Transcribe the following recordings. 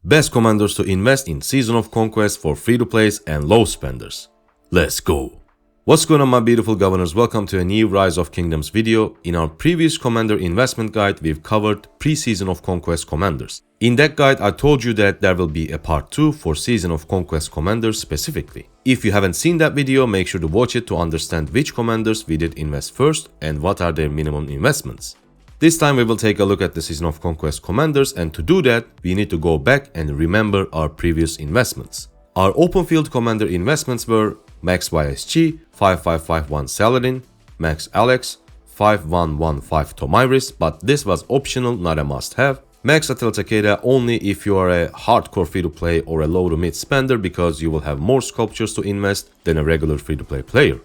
Best commanders to invest in Season of Conquest for free-to-plays and low spenders. Let's go! What's going on, my beautiful governors? Welcome to a new Rise of Kingdoms video. In our previous commander investment guide, we've covered pre-Season of Conquest commanders. In that guide, I told you that there will be a part 2 for Season of Conquest commanders specifically. If you haven't seen that video, make sure to watch it to understand which commanders we did invest first and what are their minimum investments. This time we will take a look at the Season of Conquest commanders, and to do that, we need to go back and remember our previous investments. Our open field commander investments were Max YSG, 5551 Saladin, Max Alex, 5115 Tomyris, but this was optional, not a must-have. Max Attila Takeda only if you are a hardcore free-to-play or a low to mid spender, because you will have more sculptures to invest than a regular free-to-play player.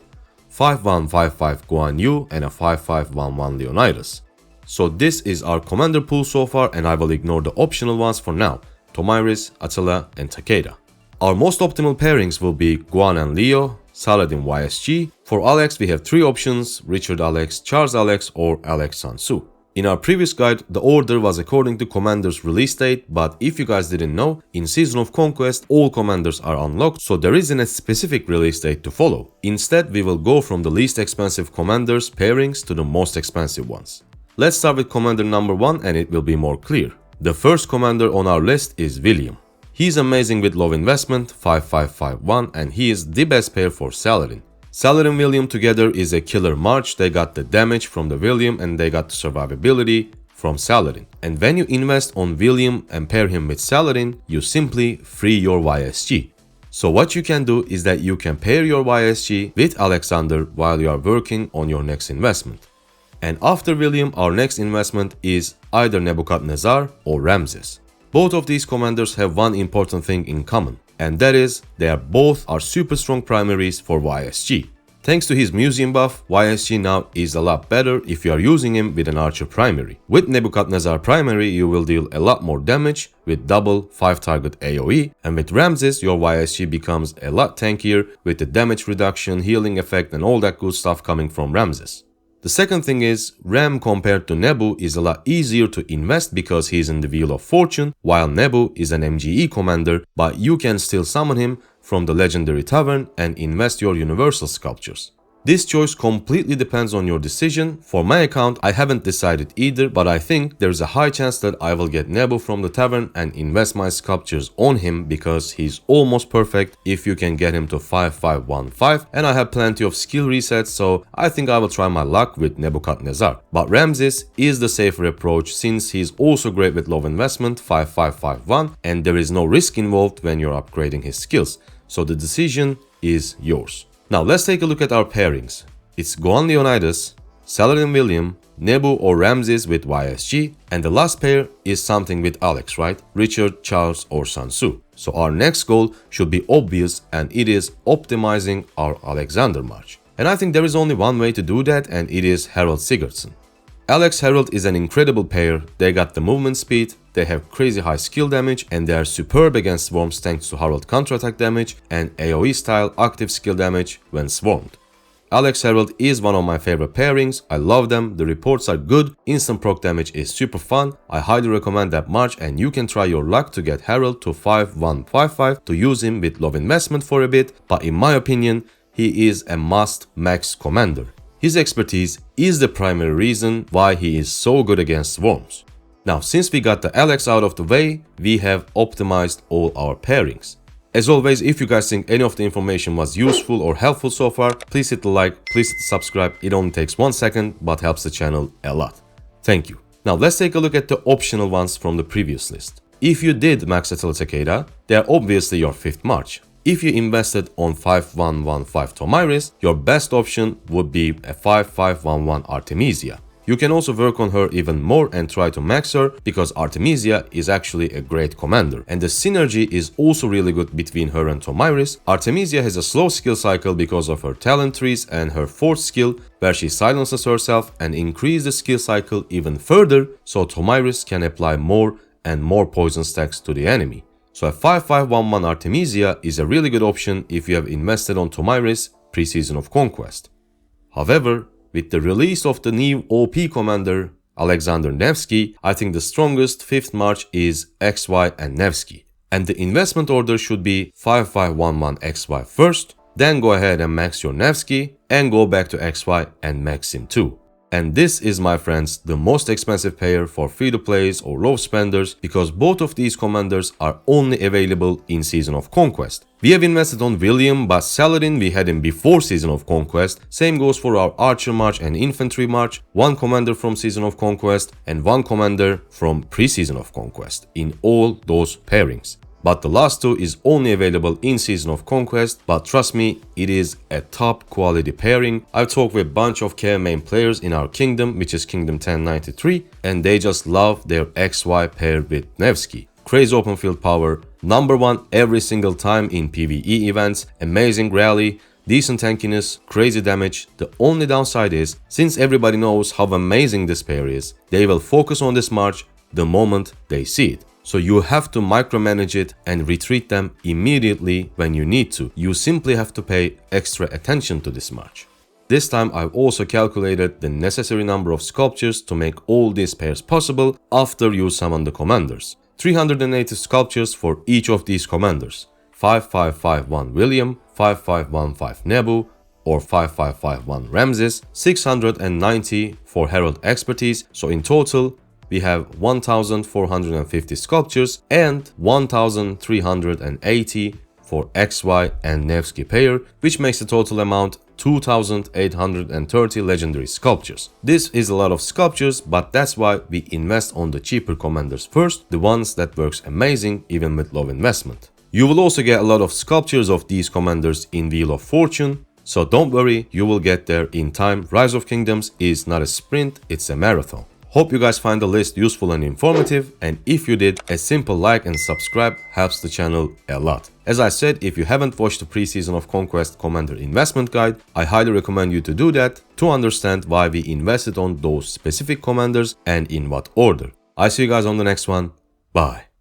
5155 Guan Yu and a 5511 Leonidas. So this is our commander pool so far, and I will ignore the optional ones for now: Tomyris, Attila and Takeda. Our most optimal pairings will be Guan and Leo, Saladin YSG. For Alex we have 3 options: Richard Alex, Charles Alex or Alex Sansu. In our previous guide, the order was according to commander's release date, but if you guys didn't know, in Season of Conquest all commanders are unlocked, so there isn't a specific release date to follow. Instead, we will go from the least expensive commanders' pairings to the most expensive ones. Let's start with commander number 1 and it will be more clear. The first commander on our list is William. He's amazing with low investment, 5551, and he is the best pair for Saladin. Saladin William together is a killer march. They got the damage from the William and they got the survivability from Saladin. And when you invest on William and pair him with Saladin, you simply free your YSG. So what you can do is that you can pair your YSG with Alexander while you are working on your next investment. And after William, our next investment is either Nebuchadnezzar or Ramses. Both of these commanders have one important thing in common, and that is they are both super strong primaries for YSG. Thanks to his museum buff, YSG now is a lot better if you are using him with an archer primary. With Nebuchadnezzar primary, you will deal a lot more damage with double 5-target AoE, and with Ramses, your YSG becomes a lot tankier with the damage reduction, healing effect and all that good stuff coming from Ramses. The second thing is, Ram compared to Nebu is a lot easier to invest because he is in the Wheel of Fortune, while Nebu is an MGE commander, but you can still summon him from the Legendary Tavern and invest your Universal Sculptures. This choice completely depends on your decision. For my account, I haven't decided either, but I think there's a high chance that I will get Nebu from the Tavern and invest my sculptures on him because he's almost perfect if you can get him to 5515, and I have plenty of skill resets, so I think I will try my luck with Nebuchadnezzar. But Ramses is the safer approach since he's also great with low investment, 5551, and there is no risk involved when you're upgrading his skills. So the decision is yours. Now let's take a look at our pairings. It's Guan Leonidas, Saladin William, Nebu or Ramses with YSG, and the last pair is something with Alex, right? Richard, Charles or Sansu. So our next goal should be obvious, and it is optimizing our Alexander March. And I think there is only one way to do that, and it is Harold Sigurdsson. Alex Harold is an incredible pair. They got the movement speed, they have crazy high skill damage, and they are superb against swarms thanks to Harold counterattack damage and AoE style active skill damage when swarmed. Alex Harold is one of my favorite pairings. I love them, the reports are good, instant proc damage is super fun. I highly recommend that march, and you can try your luck to get Harold to 5155 to use him with low investment for a bit, but in my opinion, he is a must max commander. His expertise is the primary reason why he is so good against swarms. Now, since we got the Alex out of the way, we have optimized all our pairings. As always, if you guys think any of the information was useful or helpful so far, please hit the like, please hit the subscribe. It only takes 1 second, but helps the channel a lot. Thank you. Now let's take a look at the optional ones from the previous list. If you did Max Attila Takeda, they are obviously your 5th march. If you invested on 5115 Tomyris, your best option would be a 5511 Artemisia. You can also work on her even more and try to max her, because Artemisia is actually a great commander, and the synergy is also really good between her and Tomyris. Artemisia has a slow skill cycle because of her talent trees and her 4th skill, where she silences herself and increases the skill cycle even further, so Tomyris can apply more and more poison stacks to the enemy. So a 5511 Artemisia is a really good option if you have invested on Tomyris pre-Season of Conquest. However, with the release of the new OP commander Alexander Nevsky, I think the strongest 5th march is XY and Nevsky. And the investment order should be 5511XY first, then go ahead and max your Nevsky and go back to XY and max him too. And this is, my friends, the most expensive pair for free-to-plays or low spenders because both of these commanders are only available in Season of Conquest. We have invested on William, but Saladin we had him before Season of Conquest. Same goes for our Archer March and Infantry March, one commander from Season of Conquest and one commander from pre-Season of Conquest in all those pairings. But the last two is only available in Season of Conquest, but trust me, it is a top quality pairing. I've talked with a bunch of KM main players in our kingdom, which is Kingdom 1093, and they just love their XY paired with Nevsky. Crazy open field power, #1 every single time in PvE events, amazing rally, decent tankiness, crazy damage. The only downside is, since everybody knows how amazing this pair is, they will focus on this march the moment they see it. So you have to micromanage it and retreat them immediately when you need to. You simply have to pay extra attention to this march. This time I've also calculated the necessary number of sculptures to make all these pairs possible after you summon the commanders. 380 sculptures for each of these commanders. 5551 William, 5515 Nebu, or 5551 Ramses, 690 for Herald Expertise, so in total we have 1450 sculptures and 1380 for XY and Nevsky pair, which makes the total amount 2830 legendary sculptures. This is a lot of sculptures, but that's why we invest on the cheaper commanders first, the ones that works amazing even with low investment. You will also get a lot of sculptures of these commanders in Wheel of Fortune, so don't worry, you will get there in time. Rise of Kingdoms is not a sprint, it's a marathon. Hope you guys find the list useful and informative, and if you did, a simple like and subscribe helps the channel a lot. As I said, if you haven't watched the pre-Season of Conquest Commander Investment Guide, I highly recommend you to do that to understand why we invested on those specific commanders and in what order. I see you guys on the next one. Bye.